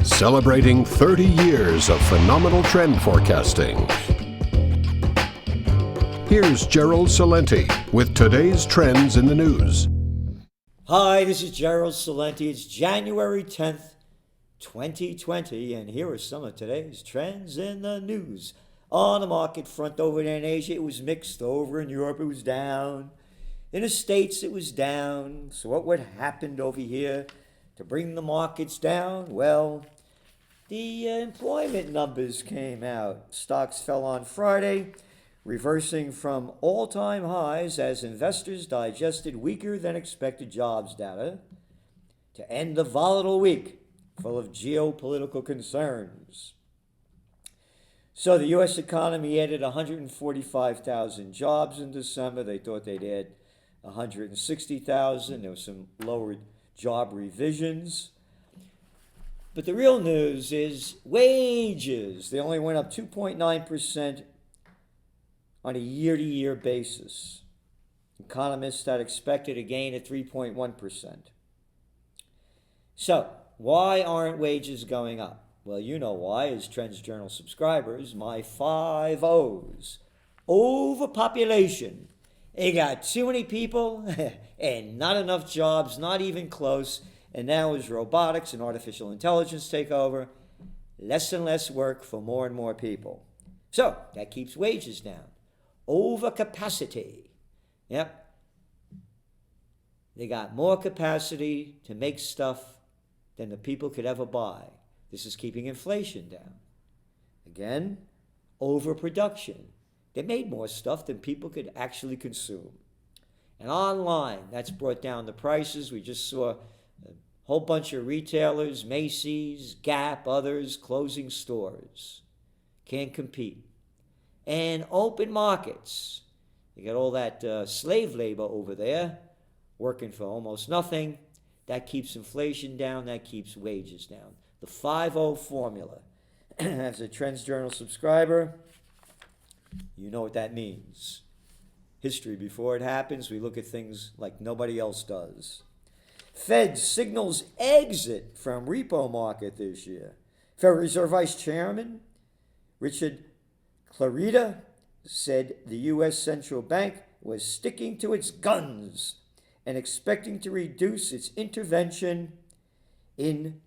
celebrating 30 years of phenomenal trend forecasting. Here's Gerald Celente with today's trends in the news. Hi, this is Gerald Celente. It's January 10th, 2020, and here are some of today's trends in the news. On the market front over there in Asia, it was mixed. Over in Europe, it was down. In the States, it was down. So what happened over here to bring the markets down? Well, the employment numbers came out. Stocks fell on Friday, reversing from all-time highs as investors digested weaker than expected jobs data to end the volatile week full of geopolitical concerns. So the U.S. economy added 145,000 jobs in December. They thought they'd add 160,000. There were some lower job revisions. But the real news is wages. They only went up 2.9% on a year-to-year basis. Economists had expected a gain of 3.1%. So, why aren't wages going up? Well, you know why, as Trends Journal subscribers, my 5 O's. Overpopulation. They got too many people and not enough jobs, not even close. And now as robotics and artificial intelligence take over, less and less work for more and more people. So that keeps wages down. Overcapacity. Yep. They got more capacity to make stuff than the people could ever buy. This is keeping inflation down. Again, overproduction. They made more stuff than people could actually consume. And online, that's brought down the prices. We just saw a whole bunch of retailers, Macy's, Gap, others, closing stores. Can't compete. And open markets. You got all that slave labor over there, working for almost nothing. That keeps inflation down, that keeps wages down. The 5-0 formula. As a Trends Journal subscriber, you know what that means. History, before it happens, we look at things like nobody else does. Fed signals exit from repo market this year. Federal Reserve Vice Chairman Richard Clarida said the U.S. Central Bank was sticking to its guns and expecting to reduce its intervention in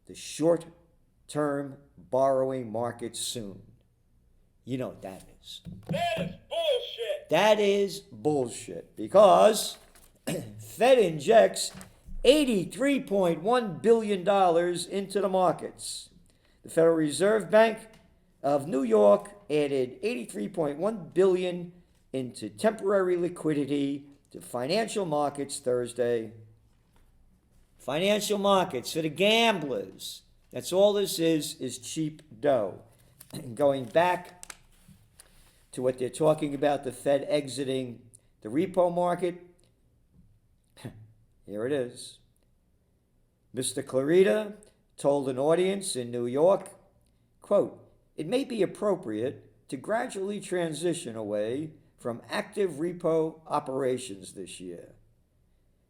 the short-term borrowing market soon. You know what that is. That is bullshit. That is bullshit because Fed injects $83.1 billion into the markets. The Federal Reserve Bank of New York added $83.1 billion into temporary liquidity to financial markets Thursday. Financial markets for the gamblers. That's all this is cheap dough. Going back to what they're talking about, the Fed exiting the repo market, here it is. Mr. Clarida told an audience in New York, quote, "It may be appropriate to gradually transition away from active repo operations this year,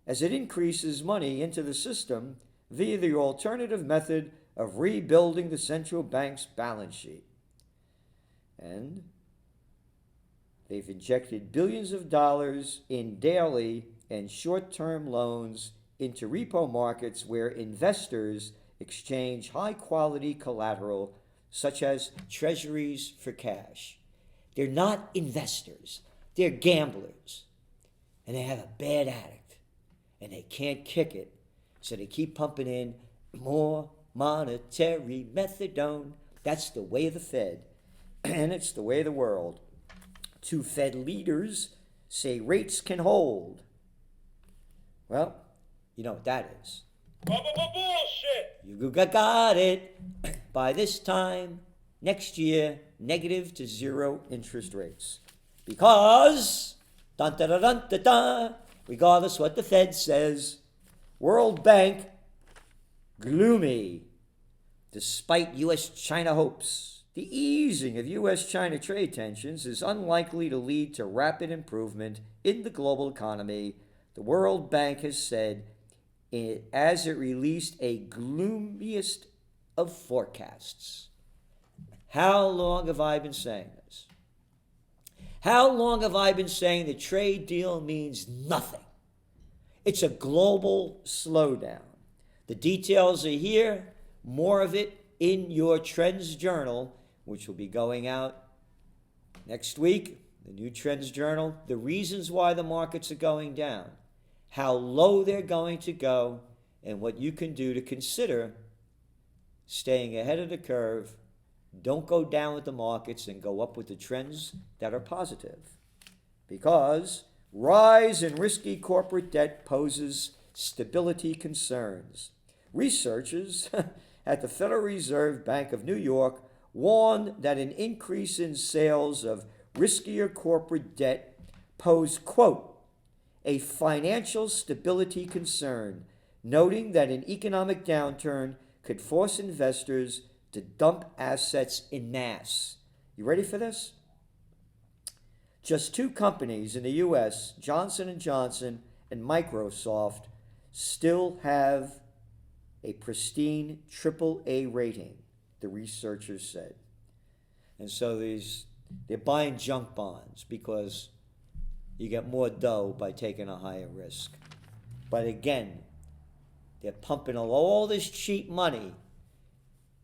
as it increases money into the system via the alternative method of rebuilding the central bank's balance sheet." And they've injected billions of dollars in daily and short-term loans into repo markets where investors exchange high-quality collateral such as treasuries for cash. They're not investors. They're gamblers. And they have a bad addict. And they can't kick it. So they keep pumping in more monetary methadone. That's the way of the Fed. And it's the way of the world. 2 Fed leaders say rates can hold. Well, you know what that is. Bullshit. You got it. By this time, next year, negative to zero interest rates. Because, dun, dun, dun, dun, dun, dun, regardless what the Fed says, World Bank, gloomy, despite U.S.-China hopes. The easing of U.S.-China trade tensions is unlikely to lead to rapid improvement in the global economy, the World Bank has said as it released a gloomiest of forecasts. How long have I been saying this? How long have I been saying the trade deal means nothing? It's a global slowdown. The details are here, more of it in your Trends Journal, which will be going out next week. The new Trends Journal, the reasons why the markets are going down, how low they're going to go, and what you can do to consider staying ahead of the curve. Don't go down with the markets and go up with the trends that are positive. Because rise in risky corporate debt poses stability concerns. Researchers at the Federal Reserve Bank of New York warned that an increase in sales of riskier corporate debt pose, quote, a financial stability concern, noting that an economic downturn could force investors to dump assets en masse. You ready for this? Just two companies in the U.S., Johnson & Johnson and Microsoft, still have a pristine AAA rating, the researchers said. And so they're buying junk bonds because you get more dough by taking a higher risk. But again, they're pumping all this cheap money.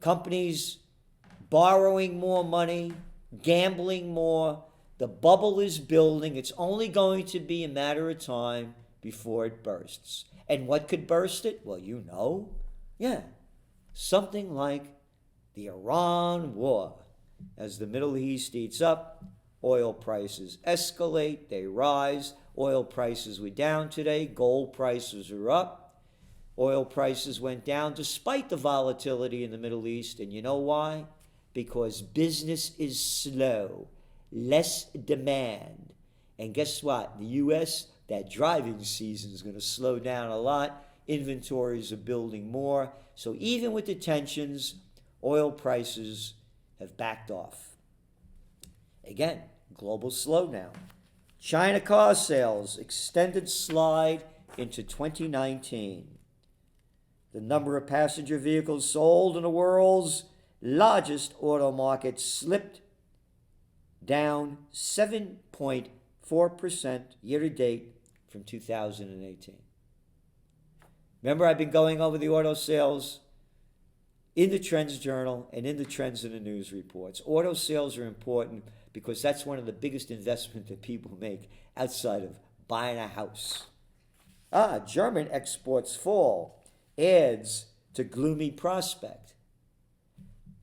Companies borrowing more money, gambling more. The bubble is building. It's only going to be a matter of time before it bursts. And what could burst it? Well, you know. Yeah, something like the Iran war. As the Middle East heats up, oil prices escalate, they rise. Oil prices were down today. Gold prices are up. Oil prices went down despite the volatility in the Middle East. And you know why? Because business is slow, less demand. And guess what? The U.S., that driving season is going to slow down a lot. Inventories are building more. So even with the tensions, oil prices have backed off. Again, global slowdown. China car sales extended slide into 2019. The number of passenger vehicles sold in the world's largest auto market slipped down 7.4% year to date from 2018. Remember, I've been going over the auto sales in the Trends Journal and in the Trends in the News reports. Auto sales are important because that's one of the biggest investments that people make outside of buying a house. German exports fall. Adds to gloomy prospect.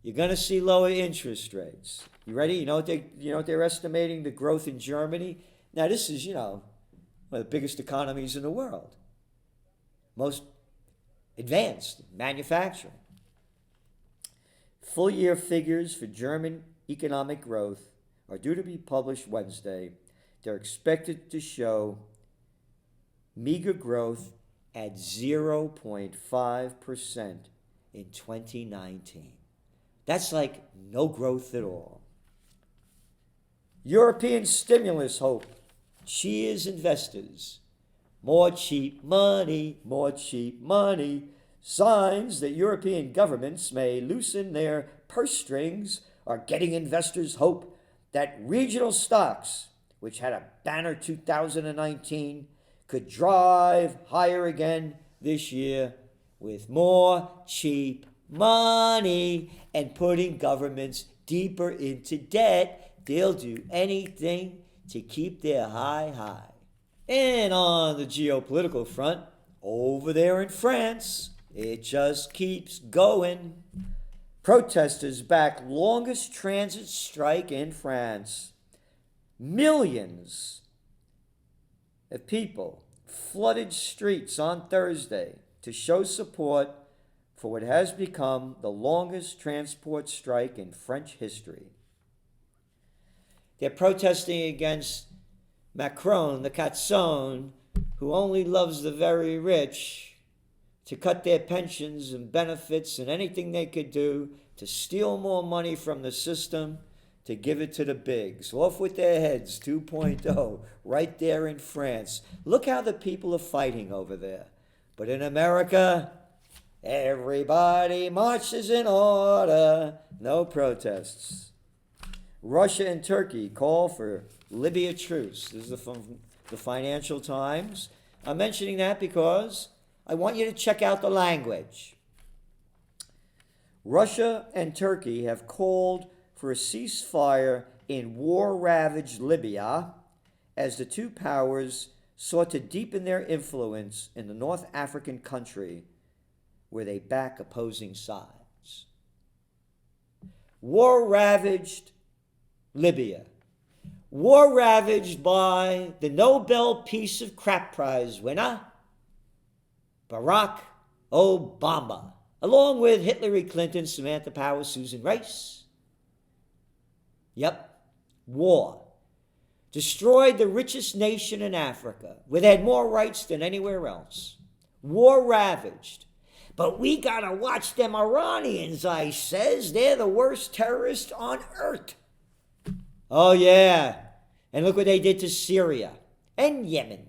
You're going to see lower interest rates. You ready? You know what they're estimating the growth in Germany? Now this is, one of the biggest economies in the world. Most advanced manufacturing. Full year figures for German economic growth are due to be published Wednesday. They're expected to show meager growth at 0.5% in 2019. That's like no growth at all. European stimulus hope cheers investors. More cheap money, more cheap money. Signs that European governments may loosen their purse strings are getting investors hope that regional stocks, which had a banner 2019, could drive higher again this year with more cheap money and putting governments deeper into debt. They'll do anything to keep their high. And on the geopolitical front, over there in France, it just keeps going. Protesters back longest transit strike in France. Millions of people flooded streets on Thursday to show support for what has become the longest transport strike in French history. They're protesting against Macron, the Catzon, who only loves the very rich, to cut their pensions and benefits and anything they could do to steal more money from the system to give it to the bigs. Off with their heads 2.0 right there in France. Look how the people are fighting over there. But in America, Everybody marches in order. No protests. Russia and Turkey call for Libya truce. This is from the Financial Times. I'm mentioning that because I want you to check out the language. Russia and Turkey have called for a ceasefire in war-ravaged Libya as the two powers sought to deepen their influence in the North African country where they back opposing sides. War-ravaged Libya. War ravaged by the Nobel Peace of Crap Prize winner, Barack Obama, along with Hillary Clinton, Samantha Power, Susan Rice. Yep, war. Destroyed the richest nation in Africa, where they had more rights than anywhere else. War ravaged. But we gotta watch them Iranians, I says. They're the worst terrorists on earth. Oh, yeah. And look what they did to Syria and Yemen.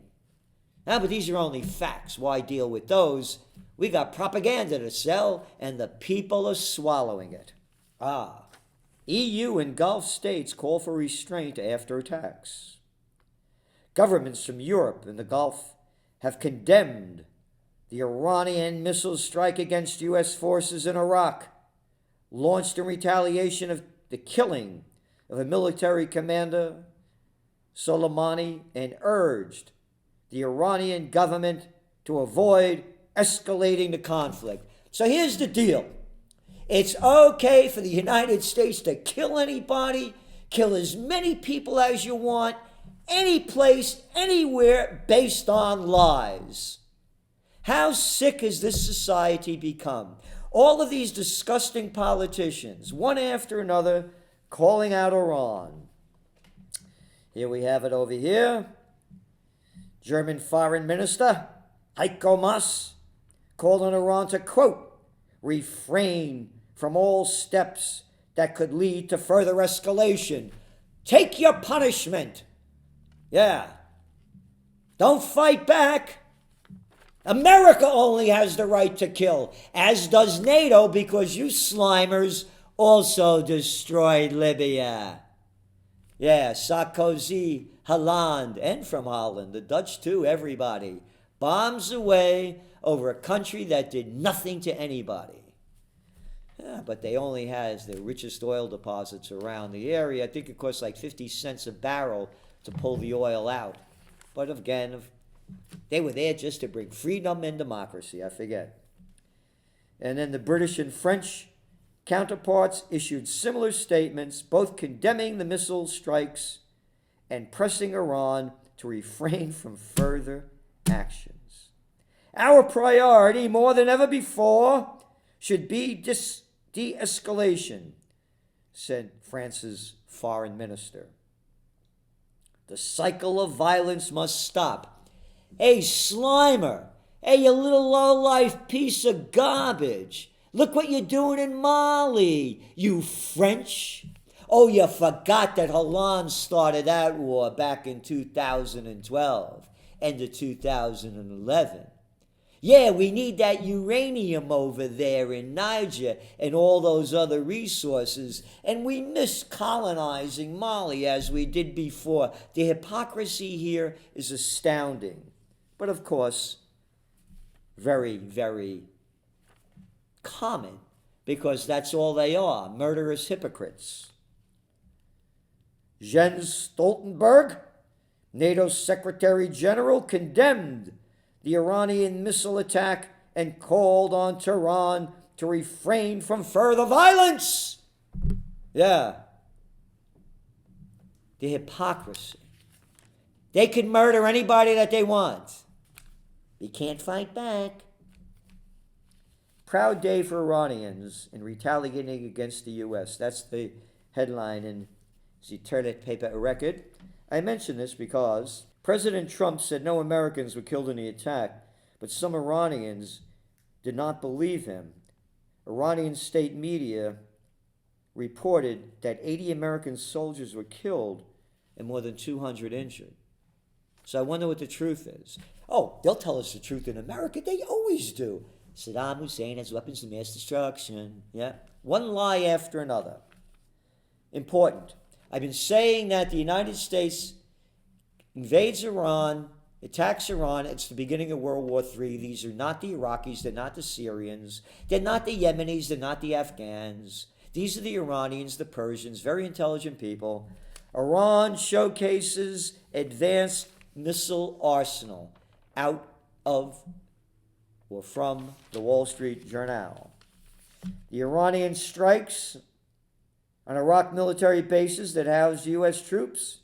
Now, but these are only facts. Why deal with those? We got propaganda to sell, and the people are swallowing it. EU and Gulf states call for restraint after attacks. Governments from Europe and the Gulf have condemned the Iranian missile strike against U.S. forces in Iraq, launched in retaliation of the killing of a military commander, Soleimani, and urged the Iranian government to avoid escalating the conflict. So here's the deal. It's okay for the United States to kill anybody, kill as many people as you want, any place, anywhere, based on lies. How sick has this society become? All of these disgusting politicians, one after another, calling out Iran. Here we have it over here. German Foreign Minister Heiko Maas called on Iran to, quote, refrain from all steps that could lead to further escalation. Take your punishment. Yeah. Don't fight back. America only has the right to kill, as does NATO, because you slimers also destroyed Libya. Yeah, Sarkozy, Holland, and from Holland, the Dutch too, everybody. Bombs away over a country that did nothing to anybody. Yeah, but they only has the richest oil deposits around the area. I think it costs like 50 cents a barrel to pull the oil out. But again, they were there just to bring freedom and democracy, I forget. And then the British and French counterparts issued similar statements, both condemning the missile strikes and pressing Iran to refrain from further actions. Our priority, more than ever before, should be de-escalation, said France's foreign minister. The cycle of violence must stop. Hey, Slimer, hey, you little low-life piece of garbage. Look what you're doing in Mali, you French. Oh, you forgot that Hollande started that war back in 2012, end of 2011. Yeah, we need that uranium over there in Niger and all those other resources, and we miss colonizing Mali as we did before. The hypocrisy here is astounding. But of course, very, very common, because that's all they are, murderous hypocrites. Jens Stoltenberg, NATO's Secretary General, condemned the Iranian missile attack and called on Tehran to refrain from further violence. Yeah. The hypocrisy. They can murder anybody that they want. They can't fight back. Proud day for Iranians in retaliating against the U.S. That's the headline in the Internet paper A Record. I mention this because President Trump said no Americans were killed in the attack, but some Iranians did not believe him. Iranian state media reported that 80 American soldiers were killed and more than 200 injured. So I wonder what the truth is. Oh, they'll tell us the truth in America. They always do. Saddam Hussein has weapons of mass destruction. Yeah. One lie after another. Important. I've been saying that the United States invades Iran, attacks Iran. It's the beginning of World War III. These are not the Iraqis. They're not the Syrians. They're not the Yemenis. They're not the Afghans. These are the Iranians, the Persians, very intelligent people. Iran showcases advanced missile arsenal out of or from the Wall Street Journal. The Iranian strikes on Iraq military bases that house U.S. troops,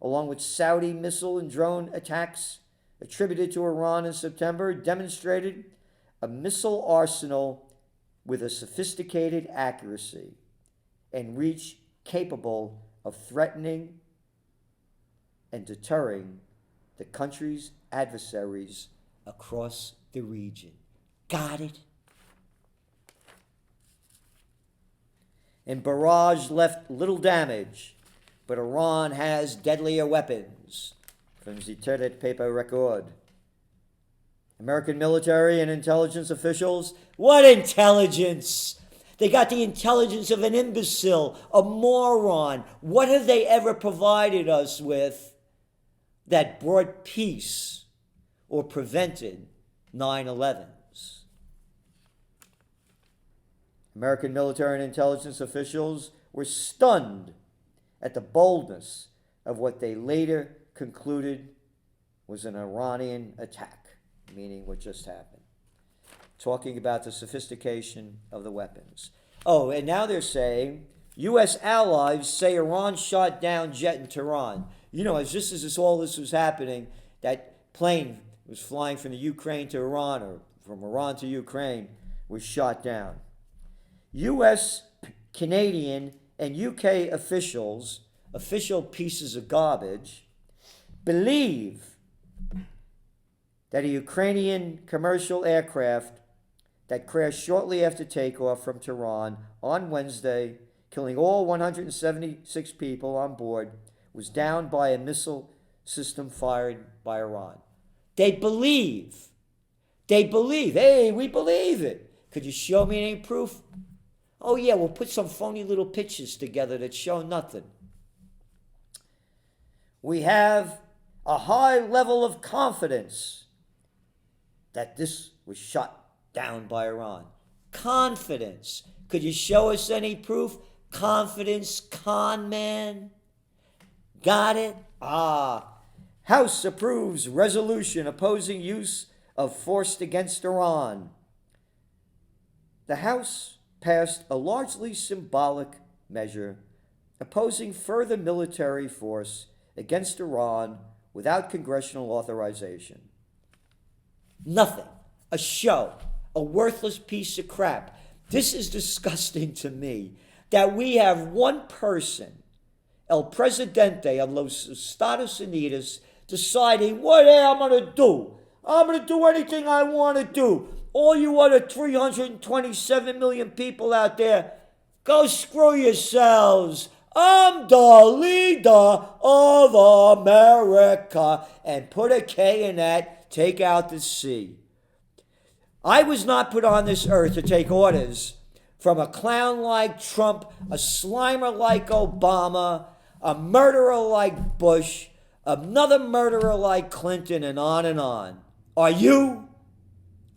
along with Saudi missile and drone attacks attributed to Iran in September, demonstrated a missile arsenal with a sophisticated accuracy and reach capable of threatening and deterring the country's adversaries across the region. Got it? And barrage left little damage, but Iran has deadlier weapons. From the Teret paper record. American military and intelligence officials. What intelligence? They got the intelligence of an imbecile, a moron. What have they ever provided us with that brought peace or prevented 9/11s? American military and intelligence officials were stunned at the boldness of what they later concluded was an Iranian attack, meaning what just happened. Talking about the sophistication of the weapons. Oh, and now they're saying U.S. allies say Iran shot down jet in Tehran. You know, just as all this was happening, that plane was flying from the Ukraine to Iran or from Iran to Ukraine was shot down. U.S., Canadian, and UK officials, official pieces of garbage, believe that a Ukrainian commercial aircraft that crashed shortly after takeoff from Tehran on Wednesday, killing all 176 people on board, was downed by a missile system fired by Iran. They believe. Hey, we believe it. Could you show me any proof? Oh, yeah, we'll put some phony little pictures together that show nothing. We have a high level of confidence that this was shot down by Iran. Confidence. Could you show us any proof? Confidence, con man. Got it? House approves resolution opposing use of force against Iran. The House passed a largely symbolic measure opposing further military force against Iran without congressional authorization. Nothing. A show. A worthless piece of crap. This is disgusting to me that we have one person, El Presidente of Los Estados Unidos, deciding what I'm going to do. I'm going to do anything I want to do. All you other 327 million people out there, go screw yourselves. I'm the leader of America. And put a K in that, take out the C. I was not put on this earth to take orders from a clown like Trump, a slimer like Obama, a murderer like Bush, another murderer like Clinton, and on and on. Are you?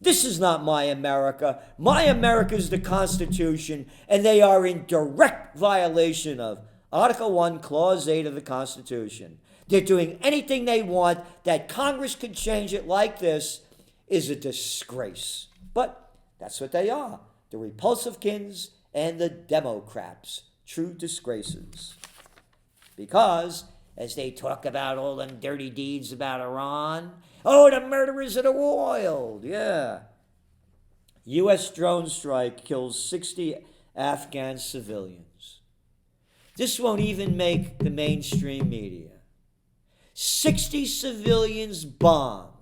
This is not my America. My America is the Constitution, and they are in direct violation of Article 1, Clause 8 of the Constitution. They're doing anything they want. That Congress could change it like this is a disgrace. But that's what they are. The Repulsivekins and the Democrats. True disgraces. Because, as they talk about all them dirty deeds about Iran, oh, the murderers of the world. Yeah. U.S. drone strike kills 60 Afghan civilians. This won't even make the mainstream media. 60 civilians bombed.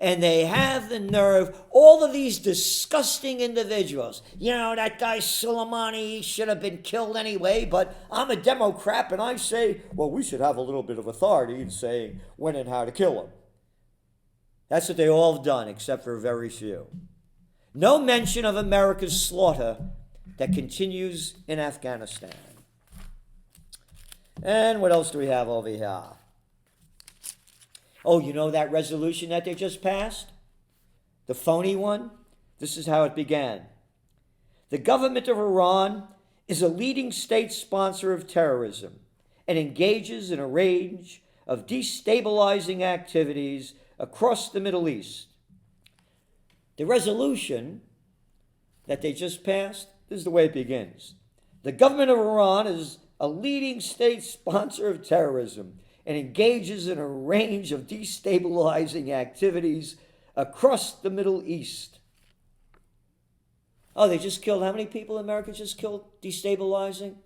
And they have the nerve, all of these disgusting individuals. You know, that guy Soleimani should have been killed anyway, but I'm a Democrat and I say, well, we should have a little bit of authority in saying when and how to kill him. That's what they all have done, except for very few. No mention of America's slaughter that continues in Afghanistan. And what else do we have over here? Oh, you know that resolution that they just passed? The phony one? This is how it began. The government of Iran is a leading state sponsor of terrorism and engages in a range of destabilizing activities across the Middle East. The resolution that they just passed, this is the way it begins. The government of Iran is a leading state sponsor of terrorism and engages in a range of destabilizing activities across the Middle East. Oh, they just killed, how many people in America just killed? Destabilizing?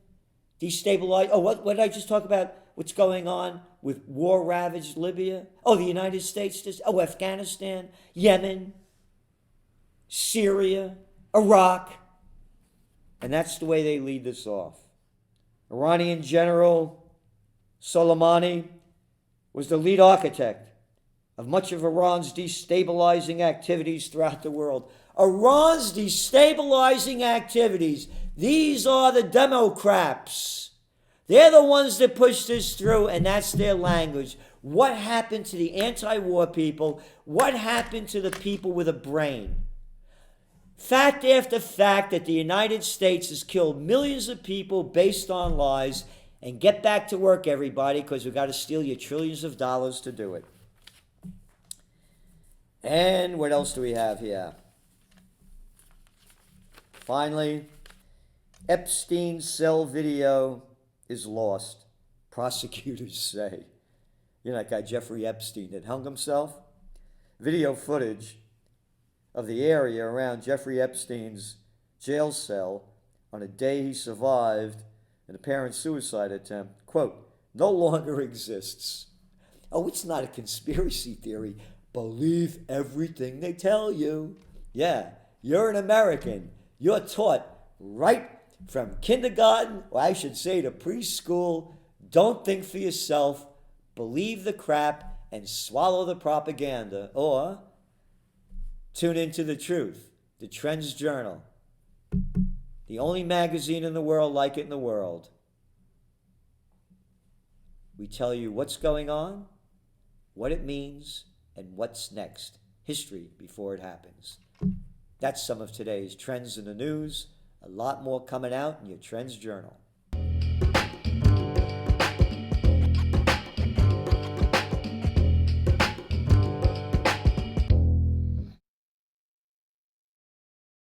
Oh, what did I just talk about? What's going on with war-ravaged Libya? Oh, the United States just, Afghanistan, Yemen, Syria, Iraq. And that's the way they lead this off. Iranian General Soleimani was the lead architect of much of Iran's destabilizing activities throughout the world. Iran's destabilizing activities, these are the Democrats. They're the ones that push this through, and that's their language. What happened to the anti-war people? What happened to the people with a brain? Fact after fact that the United States has killed millions of people based on lies. And get back to work, everybody, because we've got to steal your trillions of dollars to do it. And what else do we have here? Finally, Epstein's cell video is lost, prosecutors say. You know that guy Jeffrey Epstein that hung himself? Video footage of the area around Jeffrey Epstein's jail cell on a day he survived an apparent suicide attempt, quote, no longer exists. Oh, it's not a conspiracy theory. Believe everything they tell you. Yeah, you're an American. You're taught right from kindergarten, or I should say to preschool, don't think for yourself, believe the crap and swallow the propaganda, or tune into the truth, the Trends Journal. The only magazine in the world like it in the world. We tell you what's going on, what it means, and what's next. History before it happens. That's some of today's trends in the news. A lot more coming out in your Trends Journal.